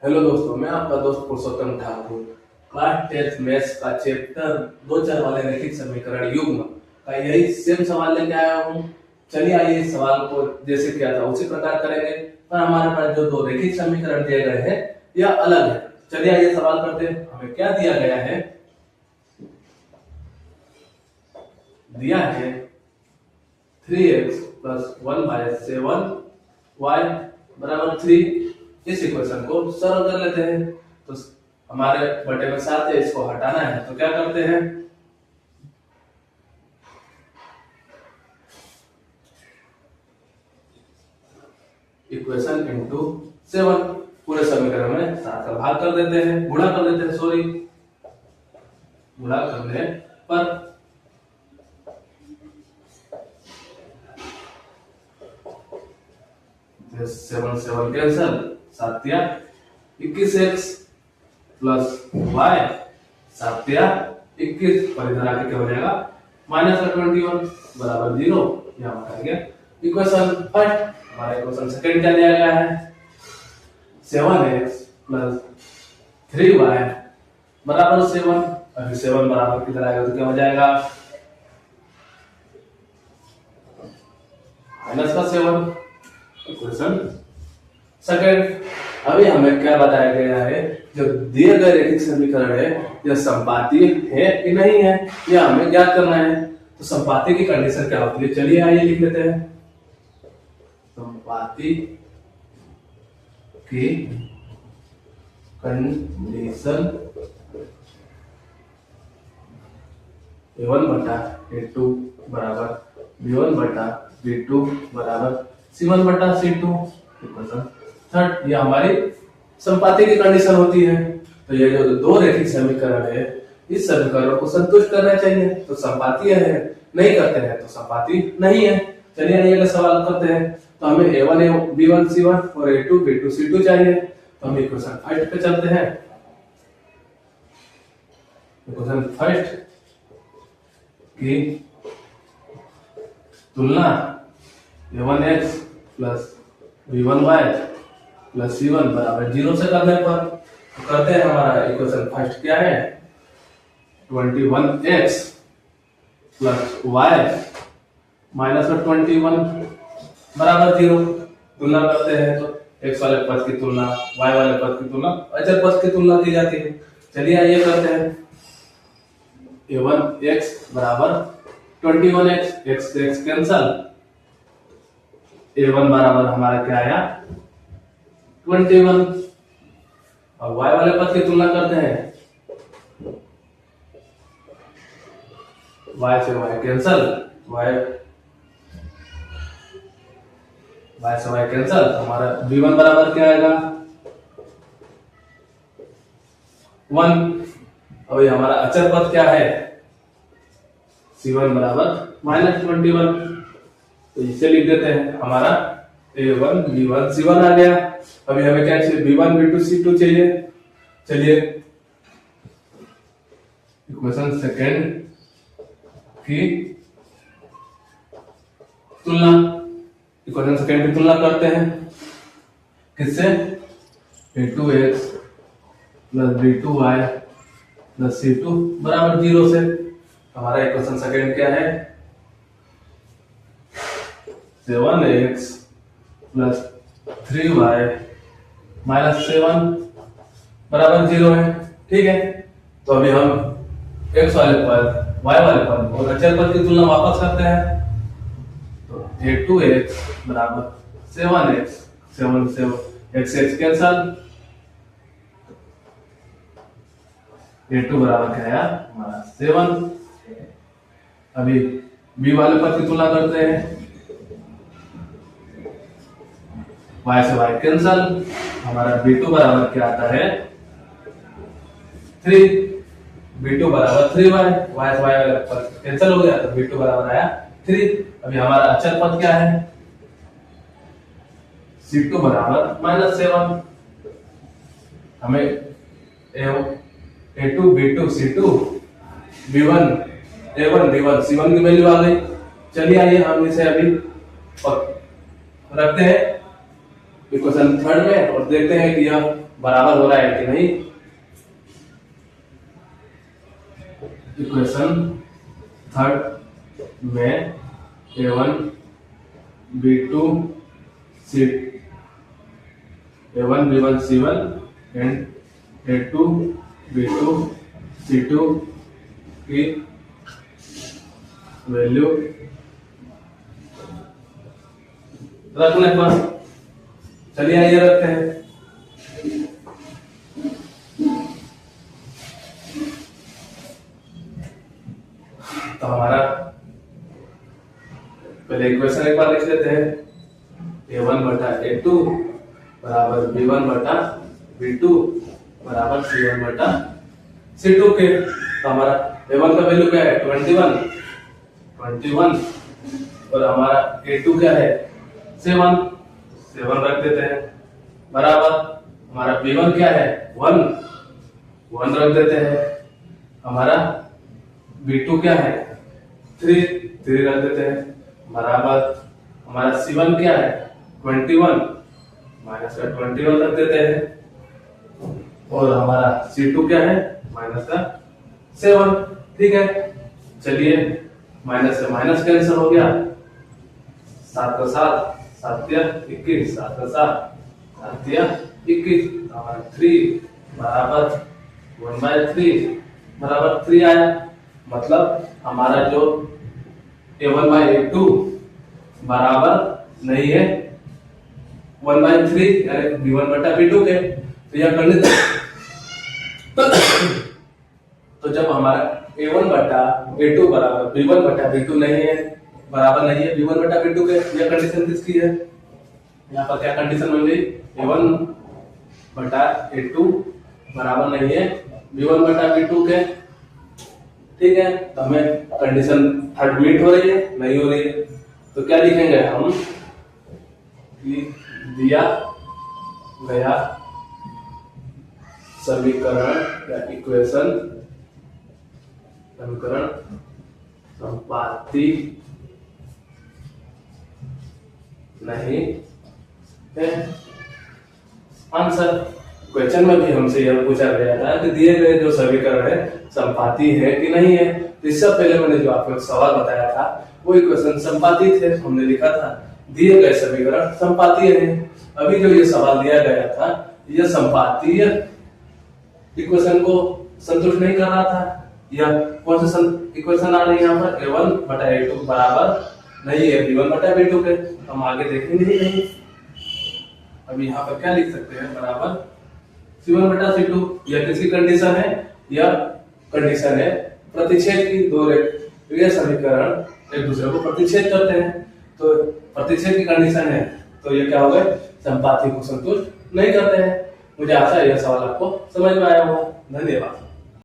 Hello दोस्तों, मैं आपका दोस्त पुरुषोत्तम ठाकुर। क्लास 10th मैथ्स का चैप्टर 2-4 वाले रैखिक समीकरण युग्म का यही सेम सवाल लेके आया हूँ। चलिए आइए इस सवाल को जैसे किया था उसी प्रकार करेंगे, पर हमारे पास जो दो रैखिक समीकरण दिए गए हैं यह अलग है। चलिए आइए सवाल करते हैं। हमें क्या दिया गया है? दिया है 3x + 1/7y बराबर 3। इस इक्वेशन को सरल कर लेते हैं। तो हमारे बटे में 7 है, इसको हटाना है तो क्या करते हैं? इक्वेशन इंटू 7, पूरे समीकरण में 7 का भाग कर देते हैं, गुणा कर देते हैं, सॉरी गुणा करने पर 7 7 कैंसल, 7 या 21x + y 7 या 21 पर इधर आके क्या हो जाएगा? -21 बराबर 0। यहाँ पर आ गया इक्वेशन फर्स्ट। हमारा इक्वेशन सेकंड क्या दिया गया है? 7x + 3y बराबर 7। अभी 7 बराबर किधर आएगा तो क्या हो जाएगा? -7 इक्वेशन सेकंड। अभी हमें क्या बताया गया है? जो दिए गए रैखिक समीकरण है यह संपाती है कि नहीं है, यह हमें ज्ञात करना है। तो संपाती की कंडीशन क्या होती है? चलिए आइए लिख लेते हैं। संपाती की कंडीशन a1/a2 बराबर b1/b2 बराबर c1/c2। इक्वेशन थर्ड, ये हमारी संपाती की कंडीशन होती है। तो ये जो दो रैखिक समीकरण है इस समीकरण को संतुष्ट करना चाहिए। तो संपाती है, नहीं करते हैं तो संपाती नहीं है। चलिए अगला सवाल करते हैं। तो हमें a1 b1 c1 और a2 b2 c2 चाहिए। तो हम इक्वेशन फर्स्ट पे चलते हैं। इक्वेशन फर्स्ट की तुलना a1x + b1y + c1 बराबर 0 से करने पर करते हैं। हमारा इक्वेशन फर्स्ट क्या है? 21x + y -21 बराबर 0। तुलना करते हैं तो x वाले पद की तुलना y वाले पद की तुलना अचर पद की तुलना की जाती है। चलिए आइए करते हैं। a1x बराबर 21x, x से x कैंसल, a1 बराबर हमारा क्या आया? 21। अब y वाले पद की तुलना करते हैं, y से y कैंसल, y से y कैंसल, हमारा b1 बराबर क्या आएगा? 1। अभी हमारा अचर पद क्या है? c1 बराबर -21। तो इसे लिख देते हैं। हमारा a1 b1 c1 आ गया। अभी हमें क्या चाहिए? b1 b2 c2 चाहिए। चलिए इक्वेशन सेकेंड की तुलना, इक्वेशन सेकेंड की तुलना करते हैं किससे? a2x + b2y + c2 बराबर 0 से। हमारा इक्वेशन सेकेंड क्या है? 7x + 3y - 7 बराबर 0 है। ठीक है, तो अभी हम x वाले पद y वाले पद और अचर पद की तुलना वापस करते हैं। तो a2x बराबर 7x, 7 से x कैंसल, a2 बराबर क्या आया? हमारा 7। अभी b वाले पद की तुलना करते हैं, y से y कैंसल, हमारा b2 बराबर क्या आता है? 3। b2 बराबर 3y, y से y वाला पद कैंसल हो गया तो b2 बराबर आया 3। अभी हमारा अचर पद क्या है? c2 बराबर -7। हमें a2 b2 c2 b1 a1 b1 c1 की वैल्यू आ गई। चलिए आइए हम इसे अभी रखते हैं इक्वेशन थर्ड में और देखते हैं कि यह बराबर हो रहा है कि नहीं। इक्वेशन थर्ड में A1 B2 A1 B1 C1 and A2 B2 C2 की वैल्यू रखने पर, चलिए आइए रखते हैं। तो हमारा पहले इक्वेशन एक बार लिख लेते हैं। A1 बटा A2 बराबर B1 बटा B2 बराबर C1 बटा C2 के। तो हमारा A1 का वैल्यू क्या है 21 और हमारा A2 क्या है 7 रख देते हैं बराबर। हमारा B1 क्या है 1 रख देते हैं। हमारा B2 क्या है 3 रख देते हैं बराबर। हमारा C1 क्या है 21 माइनस का 21 रख देते हैं और हमारा C2 क्या है माइनस का 7। ठीक है, चलिए माइनस से माइनस कैंसिल हो गया, 7 का 7 7 या 21, 7 का 7 या 21, हमारा 3 बराबर 1/3 बराबर 3 आया। मतलब हमारा जो A1/A2 बराबर नहीं है 1/3 यानी B1 बटा B2 के। तो यह गणित तो जब हमारा A1 बटा A2 बराबर B1 बटा B2 नहीं है, बराबर नहीं है B1 बटा B2 के, यह कंडीशन किसकी है? यहाँ पर क्या कंडीशन बन गई? A1 बटा A2 बराबर नहीं है B1 बटा B2 के। ठीक है, तो हमें कंडीशन थर्ड मीट हो रही है नहीं हो रही है, तो क्या लिखेंगे हम कि दिया गया समीकरण या इक्वेशन समीकरण संपाती नहीं है। आंसर क्वेश्चन में भी हमसे यह पूछा गया था कि दिए गए जो समीकरण है संपाती है कि नहीं है। तो इससे पहले मैंने जो आपको एक सवाल बताया था वो इक्वेशन संपाती थे, हमने लिखा था दिए गए समीकरण संपातीय है। अभी जो ये सवाल दिया गया था यह संपातीय इक्वेशन को संतुष्ट नहीं कर रहा था। यह कौन सा इक्वेशन आ रही है यहाँ पर A1 बटा A2 बराबर नहीं है B1 बटा B2 के। हम आगे देखेंगे ही नहीं। अभी यहाँ पर क्या लिख सकते हैं बराबर C1 बटा C2। यह किसकी कंडीशन है? यह कंडीशन है प्रतिच्छेद की। दो रेखीय समीकरण एक दूसरे को प्रतिच्छेद करते हैं, तो प्रतिच्छेद की कंडीशन है, तो ये क्या हो गए संपाती को संतुष्ट नहीं करते हैं। मुझे आशा है यह सवाल आपको समझ में आया होगा। धन्यवाद।